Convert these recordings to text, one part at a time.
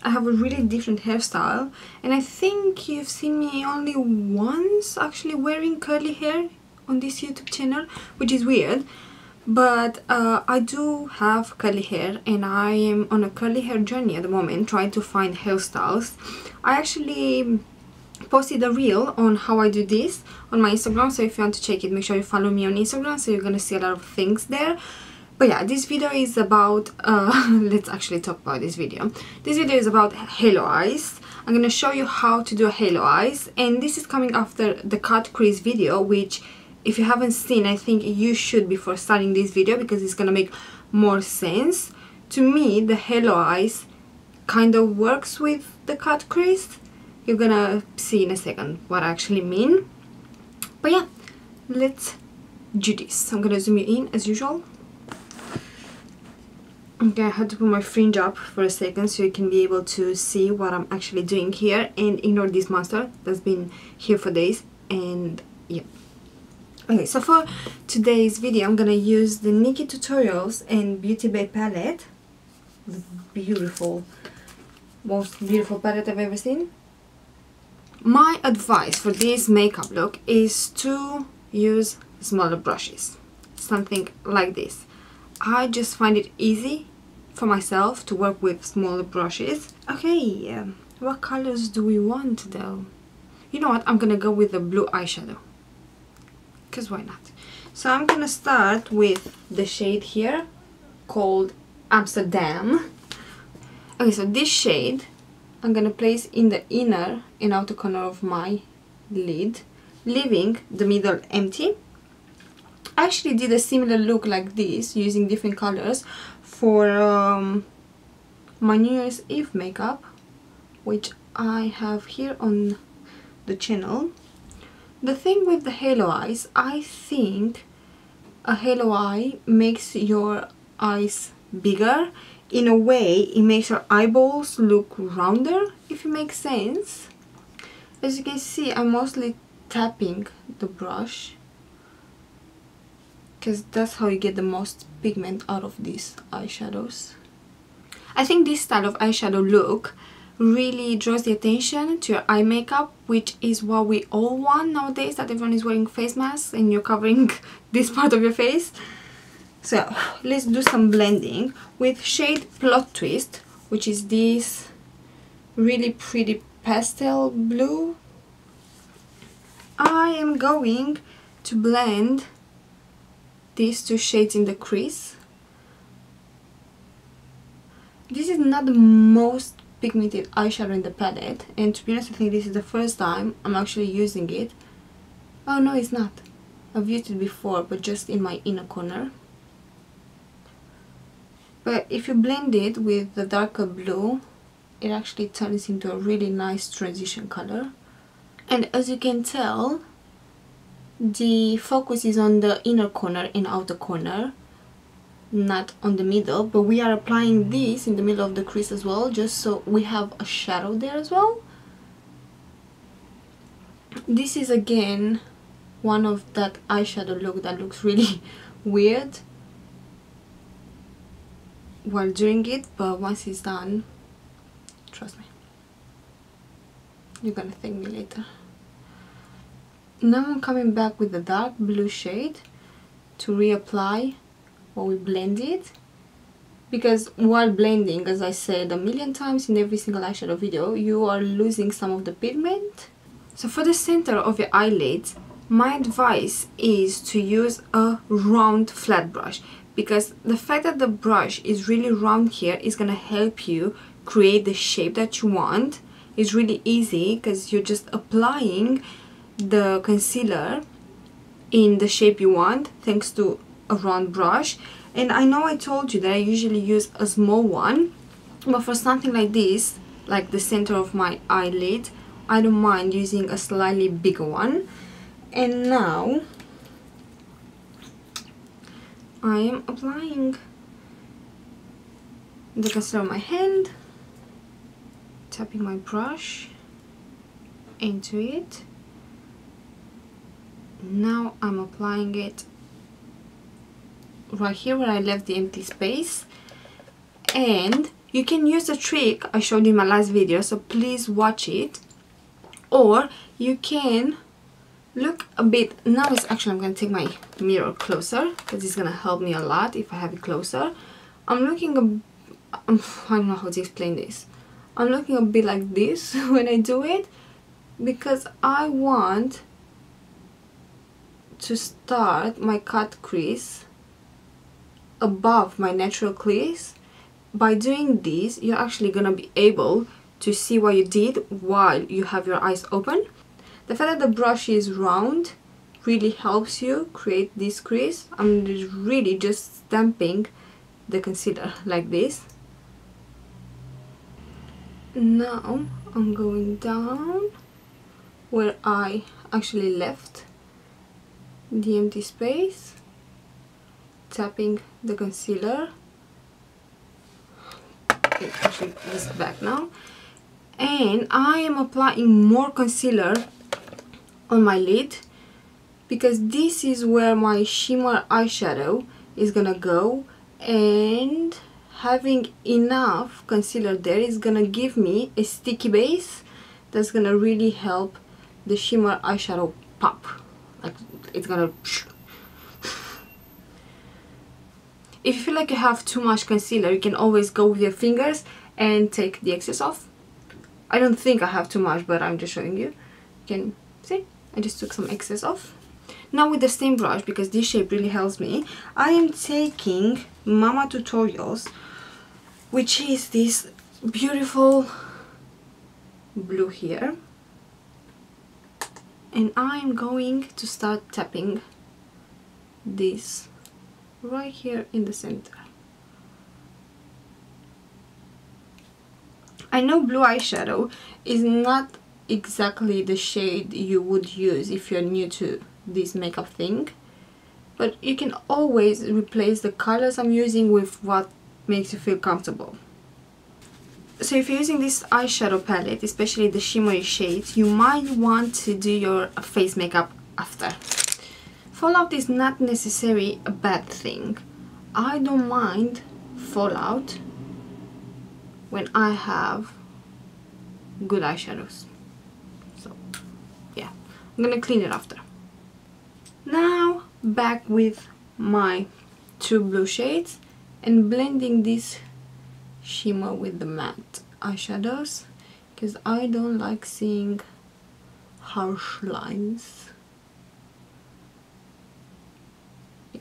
I have a really different hairstyle, and I think you've seen me only once actually wearing curly hair on this YouTube channel, which is weird, but I do have curly hair and I am on a curly hair journey at the moment, trying to find hairstyles. I actually posted a reel on how I do this on my Instagram, so if you want to check it, make sure you follow me on Instagram, so you're gonna see a lot of things there. But yeah, this video is about let's actually talk about this video. This video is about halo eyes. I'm gonna show you how to do a halo eyes, and this is coming after the cut crease video, which if you haven't seen, I think you should before starting this video, because it's gonna make more sense. To me, the halo eyes kind of works with the cut crease. You're gonna see in a second what I actually mean. But yeah, let's do this. I'm gonna zoom you in as usual. Okay, I had to put my fringe up for a second so you can be able to see what I'm actually doing here, and ignore this monster that's been here for days. And yeah. Okay, so for today's video I'm gonna use the NikkieTutorials and BeautyBay palette. Beautiful, most beautiful palette I've ever seen. My advice for this makeup look is to use smaller brushes, something like this. I just find it easy for myself to work with smaller brushes. Okay, what colors do we want though? You know what, I'm gonna go with the blue eyeshadow, because why not? So I'm gonna start with the shade here called Amsterdam. Okay, so this shade I'm gonna place in the inner and outer corner of my lid, leaving the middle empty. I actually did a similar look like this using different colors for my New Year's Eve makeup, which I have here on the channel. The thing with the halo eyes, I think a halo eye makes your eyes bigger. In a way, it makes your eyeballs look rounder, if it makes sense. As you can see, I'm mostly tapping the brush, because that's how you get the most pigment out of these eyeshadows. I think this style of eyeshadow look really draws the attention to your eye makeup, which is what we all want nowadays, that everyone is wearing face masks and you're covering this part of your face. So let's do some blending with shade Plot Twist, which is this really pretty pastel blue. I am going to blend these two shades in the crease. This is not the most pigmented eyeshadow in the palette, and to be honest, I think this is the first time I'm actually using it. Oh no, it's not. I've used it before, but just in my inner corner. But if you blend it with the darker blue, it actually turns into a really nice transition color. And as you can tell, the focus is on the inner corner and outer corner, not on the middle, but we are applying this in the middle of the crease as well, just so we have a shadow there as well. This is again one of that eyeshadow look that looks really weird while doing it, but once it's done, trust me, you're gonna thank me later. Now I'm coming back with the dark blue shade to reapply what we blended, because while blending, as I said a million times in every single eyeshadow video, you are losing some of the pigment. So for the center of your eyelids, my advice is to use a round flat brush, because the fact that the brush is really round here is going to help you create the shape that you want. It's really easy because you're just applying the concealer in the shape you want thanks to a round brush. And I know I told you that I usually use a small one, but for something like this, like the center of my eyelid, I don't mind using a slightly bigger one. And now I am applying the concealer on my hand, tapping my brush into it. Now I'm applying it right here where I left the empty space, and You can use the trick I showed you in my last video, so please watch it. Or you can look a bit, now it's actually, I'm going to take my mirror closer because it's going to help me a lot if I have it closer. I'm looking I don't know how to explain this. I'm looking a bit like this when I do it because I want to start my cut crease above my natural crease. By doing this, you're actually gonna be able to see what you did while you have your eyes open. The fact that the brush is round really helps you create this crease. I'm really just stamping the concealer like this. Now I'm going down where I actually left the empty space, tapping the concealer. Okay, actually this back now, and I am applying more concealer on my lid because this is where my shimmer eyeshadow is gonna go, and having enough concealer there is gonna give me a sticky base that's gonna really help the shimmer eyeshadow pop. Like it's gonna. If you feel like you have too much concealer, you can always go with your fingers and take the excess off. I don't think I have too much, but I'm just showing you. You can see, I just took some excess off. Now with the same brush, because this shape really helps me, I am taking NikkieTutorials, which is this beautiful blue here. And I'm going to start tapping this right here in the center. I know blue eyeshadow is not exactly the shade you would use if you're new to this makeup thing, but you can always replace the colors I'm using with what makes you feel comfortable. So if you're using this eyeshadow palette, especially the shimmery shades, you might want to do your face makeup after. Fallout is not necessarily a bad thing. I don't mind fallout when I have good eyeshadows. So yeah, I'm gonna clean it after. Now back with my two blue shades and blending this shimmer with the matte eyeshadows because I don't like seeing harsh lines.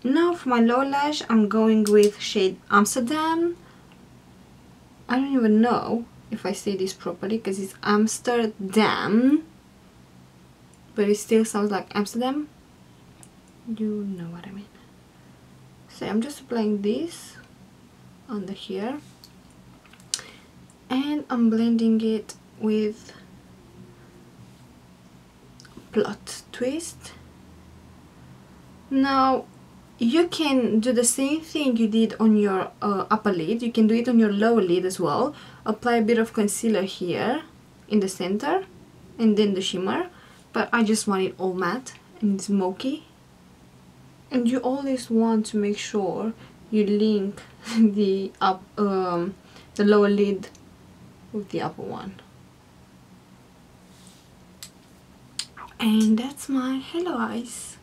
Now for my lower lash, I'm going with shade Amsterdam. I don't even know if I say this properly because it's Amsterdam, but it still sounds like Amsterdam. You know what I mean. So I'm just applying this under here and I'm blending it with Plot Twist. Now you can do the same thing you did on your upper lid. You can do it on your lower lid as well. Apply a bit of concealer here in the center and then the shimmer, but I just want it all matte and smoky. And you always want to make sure you link the lower lid with the upper one. And that's my hello eyes.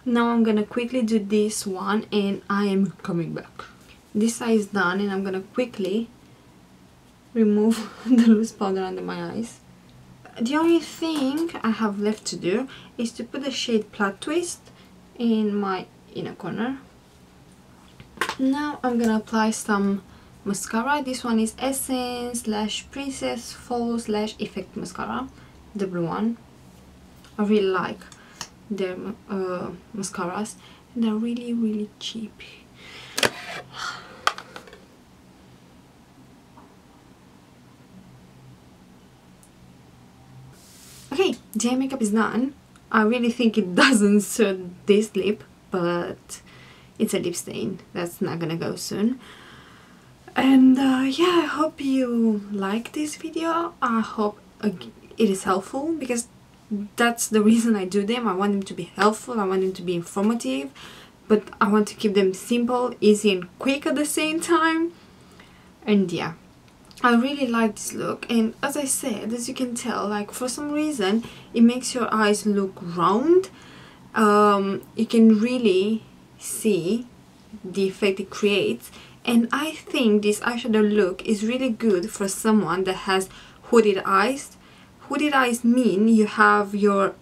Now I'm gonna quickly do this one and I am coming back. This eye is done and I'm gonna quickly remove the loose powder under my eyes. The only thing I have left to do is to put the shade Plot Twist in my inner corner. Now I'm gonna apply some mascara. This one is Essence / Princess Fall / Effect Mascara, the blue one. I really like their mascaras and they're really cheap. Okay, the eye makeup is done. I really think it doesn't suit this lip, but it's a lip stain that's not gonna go soon. And yeah, I hope you like this video. I hope it is helpful because that's the reason I do them. I want them to be helpful, I want them to be informative, but I want to keep them simple, easy and quick at the same time. And yeah, I really like this look, and as I said, as you can tell, like for some reason it makes your eyes look round. You can really see the effect it creates, and I think this eyeshadow look is really good for someone that has hooded eyes. Hooded eyes mean you have your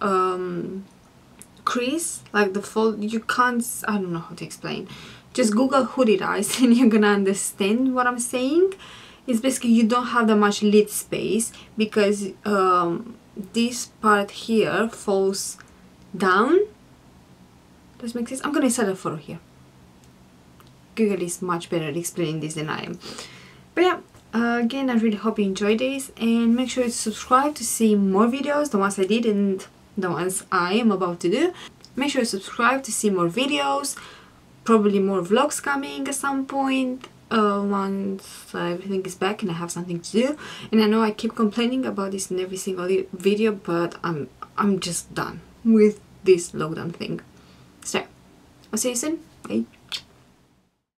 crease, like the fold, you can't, I don't know how to explain. Just Google hooded eyes and you're gonna understand what I'm saying. It's basically you don't have that much lid space because this part here falls down. Does it make sense? I'm gonna insert a photo here. Google is much better at explaining this than I am. But yeah, again, I really hope you enjoyed this, and make sure to subscribe to see more videos, the ones I did and the ones I am about to do. Make sure to subscribe to see more videos, probably more vlogs coming at some point. Once everything is back and I have something to do. And I know I keep complaining about this in every single video, but I'm just done with this lockdown thing. So I'll see you soon. Bye.